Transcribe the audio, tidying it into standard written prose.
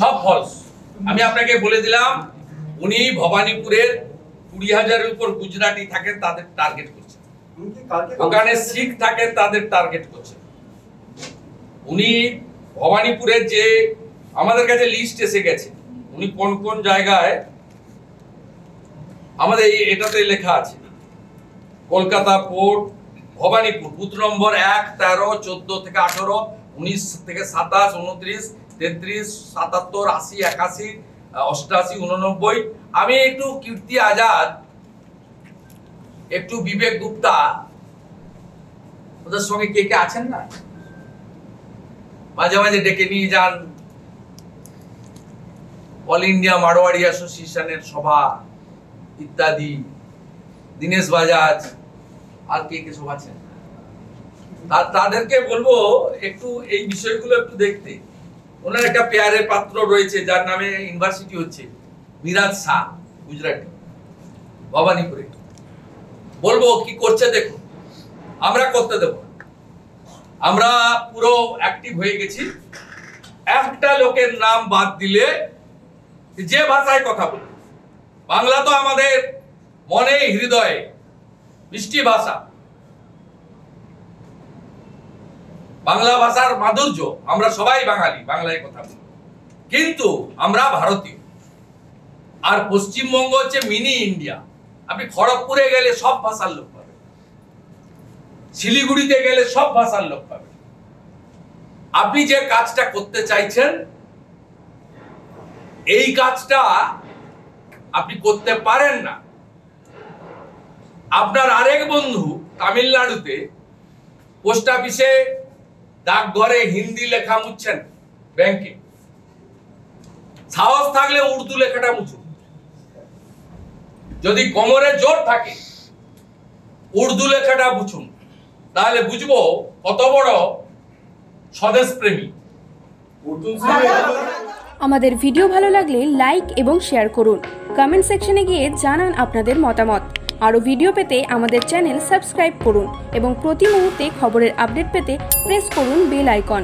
সব ফলস। আমি আপনাকে বলে দিলাম, উনি ভবানীপুরের 20,000-এর উপর গুজরাটি থাকেন, তাদের টার্গেট করছেন। ওখানে শিখ থাকেন, তাদের টার্গেট করছেন। উনি ভবানীপুরের যে আমাদের কাছে লিস্ট এসে গেছে, উনি কোন কোন জায়গায়, আমাদের এটাতে লেখা আছে, Kolkata port, Bhabanipur, booth number 1, 13, 14 থেকে 18, 19 থেকে 27, 29, 33, 77, 80, 81, 88, 89। আমি একটু কীর্তি আজাদ, একটু বিবেক গুপ্তা, ওদের সঙ্গে কে কে আছেন না, মাঝে মাঝে ডেকে নিয়ে যান অল ইন্ডিয়া মারোয়াড়ি অ্যাসোসিয়েশনের সভা ইত্যাদি, দীনেশ বাজাজ, আর কে কে সব আছেন, তাদেরকে বলবো একটু এই বিষয়গুলো একটু দেখতে। ওনার একটা পেয়ারের পাত্র রয়েছে যার নামে ইউনিভার্সিটি হচ্ছে, মিরাজ শাহ, গুজরাটি, ভবানীপুরে। বলবো কি করছে দেখুন, আমরা করতে দেব। আমরা পুরো অ্যাক্টিভ হয়ে গেছি। একটা লোকের নাম বাদ দিলে, যে ভাষায় কথা বলে, বাংলা তো আমাদের মনে হৃদয়ে মিষ্টি ভাষা, বাংলা ভাষার মাধুর্য, আমরা সবাই বাঙালি, বাংলায় কথা বলি, কিন্তু আমরা ভারতীয়। আর পশ্চিমবঙ্গ হচ্ছে মিনি ইন্ডিয়া। আপনি খড়গপুরে গেলে সব ভাষার লোক পাবেন, শিলিগুড়িতে গেলে সব ভাষার লোক পাবেন। আপনি যে কাজটা করতে চাইছেন, এই কাজটা আপনি করতে পারেন না। আপনার আরেক বন্ধু তামিলনাড়ুতে পোস্ট অফিসে, ডাকঘরে হিন্দি লেখা মুছছেন, ব্যাংকে, সাহস থাকলে উর্দু লেখাটা মুছুন। যদি কোমরে জোর থাকে, উর্দু লেখাটা মুছুন, তাহলে বুঝবো কত বড় স্বদেশ প্রেমী। আমাদের ভিডিও ভালো লাগলে লাইক এবং শেয়ার করুন। কমেন্ট সেকশনে গিয়ে জানান আপনাদের মতামত। আরও ভিডিও পেতে আমাদের চ্যানেল সাবস্ক্রাইব করুন এবং প্রতি মুহূর্তে খবরের আপডেট পেতে প্রেস করুন বেল আইকন।